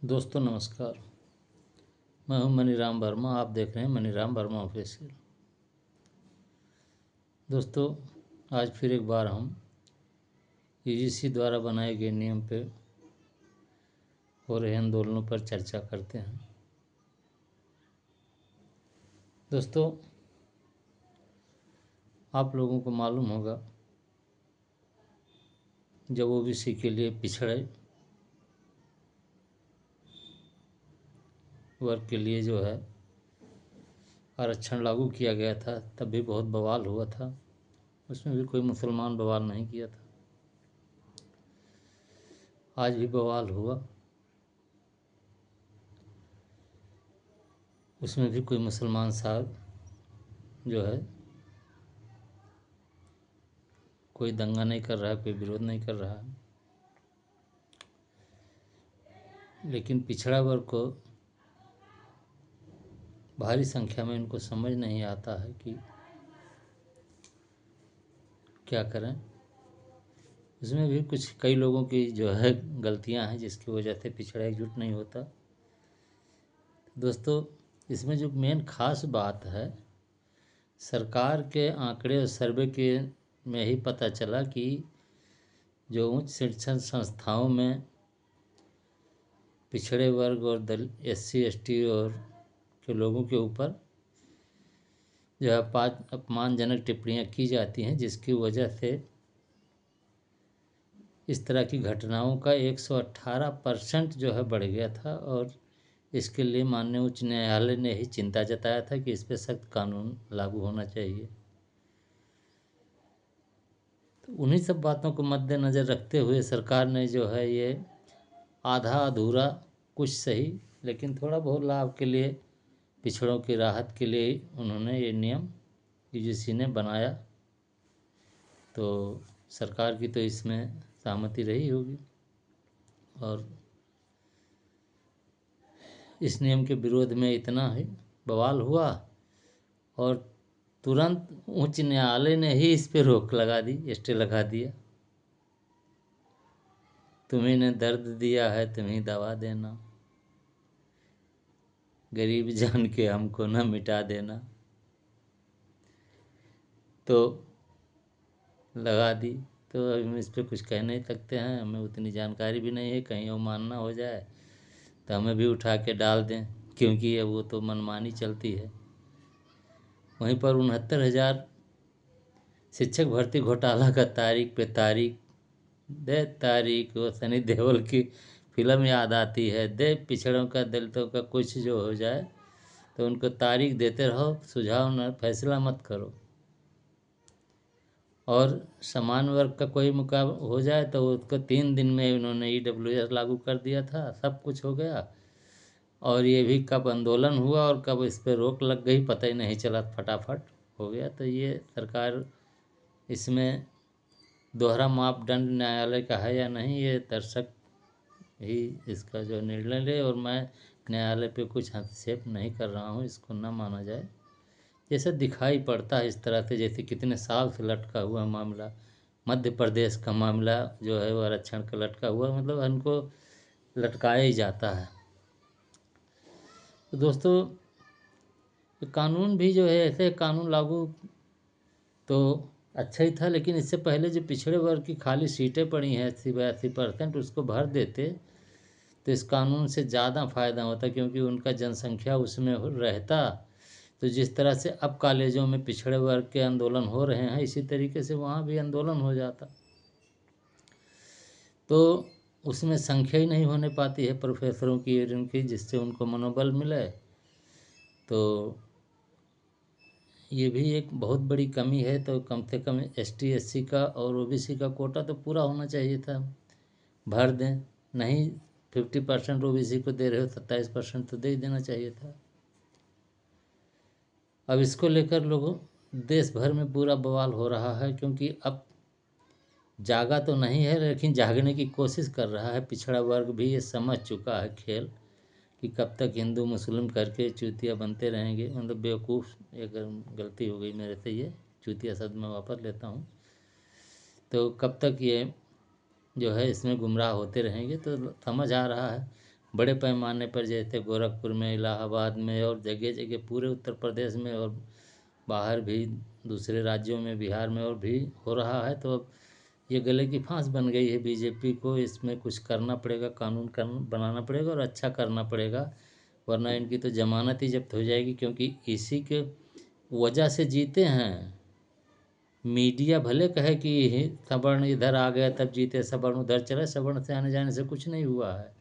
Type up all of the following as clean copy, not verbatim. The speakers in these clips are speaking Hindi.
दोस्तों नमस्कार। मैं हूं मनीराम वर्मा। आप देख रहे हैं मनीराम वर्मा ऑफिशियल। दोस्तों आज फिर एक बार हम यूजीसी द्वारा बनाए गए नियम पे हो रहे आंदोलनों पर चर्चा करते हैं। दोस्तों आप लोगों को मालूम होगा जब ओबीसी के लिए पिछड़े वर्ग के लिए जो है आरक्षण लागू किया गया था तब भी बहुत बवाल हुआ था। उसमें भी कोई मुसलमान बवाल नहीं किया था। आज भी बवाल हुआ, उसमें भी कोई मुसलमान साहब जो है कोई दंगा नहीं कर रहा है, कोई विरोध नहीं कर रहा है। लेकिन पिछड़ा वर्ग को भारी संख्या में इनको समझ नहीं आता है कि क्या करें। इसमें भी कुछ कई लोगों की जो है गलतियां हैं जिसकी वजह से पिछड़ा एकजुट नहीं होता। दोस्तों इसमें जो मेन खास बात है, सरकार के आंकड़े और सर्वे के में ही पता चला कि जो उच्च शिक्षण संस्थाओं में पिछड़े वर्ग और SC ST और के लोगों के ऊपर जो है अपमानजनक टिप्पणियां की जाती हैं, जिसकी वजह से इस तरह की घटनाओं का 118% जो है बढ़ गया था। और इसके लिए माननीय उच्च न्यायालय ने ही चिंता जताया था कि इस पर सख्त कानून लागू होना चाहिए। तो उन्हीं सब बातों को मद्देनज़र रखते हुए सरकार ने जो है ये आधा अधूरा कुछ सही लेकिन थोड़ा बहुत लाभ के लिए पिछड़ों की राहत के लिए उन्होंने ये नियम यूजीसी ने बनाया। तो सरकार की तो इसमें सहमति रही होगी और इस नियम के विरोध में इतना ही बवाल हुआ और तुरंत उच्च न्यायालय ने ही इस पे रोक लगा दी, स्टे लगा दिया। तुम्ही ने दर्द दिया है तुम्ही दवा देना, गरीब जान के हमको न मिटा देना। तो लगा दी। तो अभी हम इस पर कुछ कह नहीं सकते हैं, हमें उतनी जानकारी भी नहीं है, कहीं वो मानना हो जाए तो हमें भी उठा के डाल दें, क्योंकि अब वो तो मनमानी चलती है। वहीं पर 69,000 शिक्षक भर्ती घोटाला का तारीख पे तारीख दे तारीख, वो सनी देओल की फिल्म याद आती है, दे पिछड़ों का दलितों का कुछ जो हो जाए तो उनको तारीख देते रहो, सुझाव न फैसला मत करो। और समान वर्ग का कोई मुकाबला हो जाए तो उसको 3 दिन में उन्होंने EWS लागू कर दिया था, सब कुछ हो गया। और ये भी कब आंदोलन हुआ और कब इस पर रोक लग गई पता ही नहीं चला, फटाफट हो गया। तो ये सरकार इसमें दोहरा मापदंड न्यायालय का है या नहीं, ये दर्शक ही इसका जो निर्णय ले। और मैं न्यायालय पे कुछ हस्तक्षेप नहीं कर रहा हूँ, इसको ना माना जाए। जैसे दिखाई पड़ता है इस तरह से, जैसे कितने साल से लटका हुआ मामला, मध्य प्रदेश का मामला जो है वो आरक्षण का लटका हुआ, मतलब उनको लटकाया ही जाता है। तो दोस्तों कानून भी जो है ऐसे कानून लागू तो अच्छा ही था, लेकिन इससे पहले जो पिछड़े वर्ग की खाली सीटें पड़ी हैं 80-82%, उसको भर देते तो इस कानून से ज़्यादा फायदा होता, क्योंकि उनका जनसंख्या उसमें रहता। तो जिस तरह से अब कॉलेजों में पिछड़े वर्ग के आंदोलन हो रहे हैं, इसी तरीके से वहाँ भी आंदोलन हो जाता। तो उसमें संख्या ही नहीं होने पाती है प्रोफेसरों की और उनकी, जिससे उनको मनोबल मिले। तो ये भी एक बहुत बड़ी कमी है। तो कम से कम ST SC का और OBC का कोटा तो पूरा होना चाहिए था, भर दें। नहीं 50% OBC को दे रहे हो, 27% तो दे ही देना चाहिए था। अब इसको लेकर लोगों देश भर में पूरा बवाल हो रहा है, क्योंकि अब जागा तो नहीं है लेकिन जागने की कोशिश कर रहा है। पिछड़ा वर्ग भी ये समझ चुका है खेल कि कब तक हिंदू मुस्लिम करके चूतिया बनते रहेंगे। मतलब बेवकूफ़, एक गलती हो गई मेरे से, ये चूतिया शब्द मैं वापस लेता हूँ। तो कब तक ये जो है इसमें गुमराह होते रहेंगे। तो समझ आ रहा है बड़े पैमाने पर, जैसे गोरखपुर में, इलाहाबाद में और जगह जगह पूरे उत्तर प्रदेश में और बाहर भी दूसरे राज्यों में, बिहार में और भी हो रहा है। तो अब ये गले की फांस बन गई है बीजेपी को। इसमें कुछ करना पड़ेगा, कानून बनाना पड़ेगा और अच्छा करना पड़ेगा, वरना इनकी तो जमानत ही जब्त हो जाएगी। क्योंकि इसी के वजह से जीते हैं। मीडिया भले कहे कि सवर्ण इधर आ गए तब जीते, सवर्ण उधर चले, सवर्ण से आने जाने से कुछ नहीं हुआ है।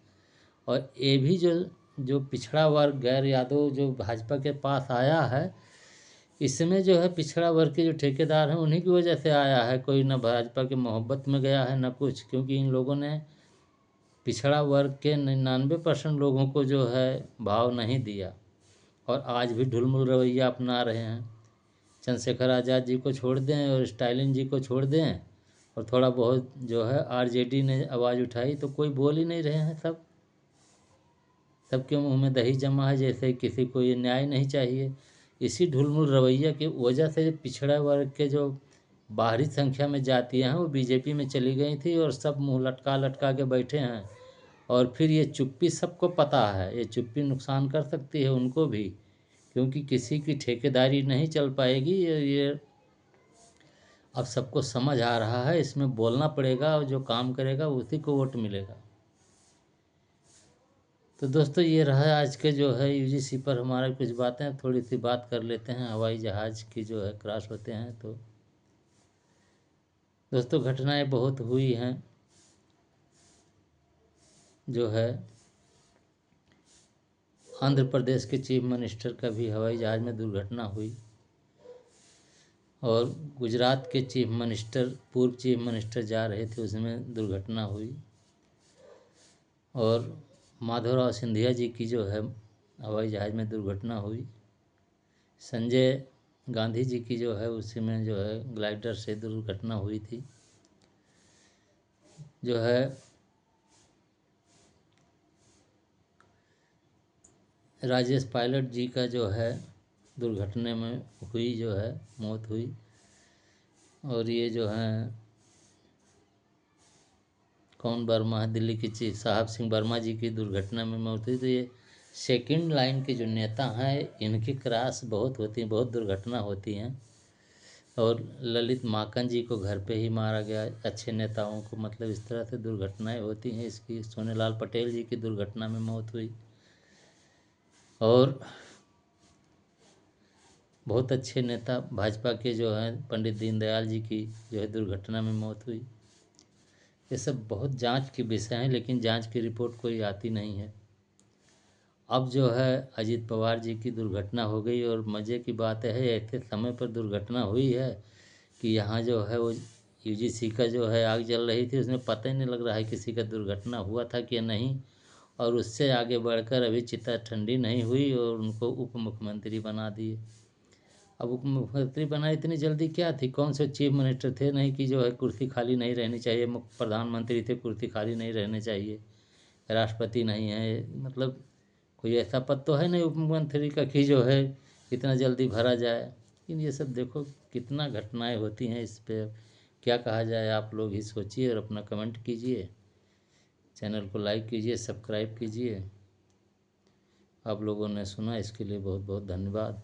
और ये भी जो जो पिछड़ा वर्ग, गैर यादव जो भाजपा के पास आया है, इसमें जो है पिछड़ा वर्ग के जो ठेकेदार हैं उन्हीं की वजह से आया है। कोई ना भाजपा के मोहब्बत में गया है ना कुछ, क्योंकि इन लोगों ने पिछड़ा वर्ग के 99% लोगों को जो है भाव नहीं दिया और आज भी ढुलमुल रवैया अपना रहे हैं। चंद्रशेखर आज़ाद जी को छोड़ दें और स्टालिन जी को छोड़ दें और थोड़ा बहुत जो है आरजेडी ने आवाज़ उठाई, तो कोई बोल ही नहीं रहे हैं। सबके मुंह में दही जमा है, जैसे किसी को ये न्याय नहीं चाहिए। इसी ढुलमुल रवैया की वजह से पिछड़ा वर्ग के जो बाहरी संख्या में जातियाँ हैं वो बीजेपी में चली गई थी और सब मुंह लटका लटका के बैठे हैं। और फिर ये चुप्पी, सबको पता है ये चुप्पी नुकसान कर सकती है उनको भी, क्योंकि किसी की ठेकेदारी नहीं चल पाएगी। ये अब सबको समझ आ रहा है, इसमें बोलना पड़ेगा और जो काम करेगा उसी को वोट मिलेगा। तो दोस्तों ये रहा आज के जो है यूजीसी पर हमारा कुछ बातें। थोड़ी सी बात कर लेते हैं हवाई जहाज़ की, जो है क्रैश होते हैं। तो दोस्तों घटनाएं बहुत हुई हैं। जो है आंध्र प्रदेश के चीफ मिनिस्टर का भी हवाई जहाज़ में दुर्घटना हुई और गुजरात के चीफ मिनिस्टर, पूर्व चीफ मिनिस्टर जा रहे थे, उसमें दुर्घटना हुई। और माधवराव सिंधिया जी की जो है हवाई जहाज़ में दुर्घटना हुई। संजय गांधी जी की जो है उसी में जो है ग्लाइडर से दुर्घटना हुई थी। जो है राजेश पायलट जी का जो है दुर्घटना में हुई, जो है मौत हुई। और ये जो है कौन वर्मा है, दिल्ली के चीफ साहब सिंह वर्मा जी की दुर्घटना में मौत हुई। तो ये सेकंड लाइन के जो नेता हैं इनकी क्रैश बहुत होती है, बहुत दुर्घटना होती हैं। और ललित माकन जी को घर पे ही मारा गया। अच्छे नेताओं को मतलब इस तरह से दुर्घटनाएं होती हैं। इसकी सोनेलाल पटेल जी की दुर्घटना में मौत हुई और बहुत अच्छे नेता भाजपा के जो हैं पंडित दीनदयाल जी की जो है दुर्घटना में मौत हुई। ये सब बहुत जांच के विषय हैं, लेकिन जांच की रिपोर्ट कोई आती नहीं है। अब जो है अजीत पवार जी की दुर्घटना हो गई और मज़े की बात है ऐसे समय पर दुर्घटना हुई है कि यहाँ जो है वो यूजीसी का जो है आग जल रही थी, उसमें पता ही नहीं लग रहा है किसी का दुर्घटना हुआ था कि नहीं। और उससे आगे बढ़कर अभी चिता ठंडी नहीं हुई और उनको उप मुख्यमंत्री बना दिए। अब उप मुख्यमंत्री बना इतनी जल्दी क्या थी? कौन से चीफ मिनिस्टर थे नहीं कि जो है कुर्सी खाली नहीं रहनी चाहिए। मुख्य प्रधानमंत्री थे, कुर्सी खाली नहीं रहनी चाहिए। राष्ट्रपति नहीं है, मतलब कोई ऐसा पद तो है नहीं उप मुख्यमंत्री का कि जो है इतना जल्दी भरा जाए। लेकिन ये सब देखो कितना घटनाएं होती हैं, इस पे क्या कहा जाए। आप लोग ही सोचिए और अपना कमेंट कीजिए, चैनल को लाइक कीजिए, सब्सक्राइब कीजिए। आप लोगों ने सुना इसके लिए बहुत बहुत धन्यवाद।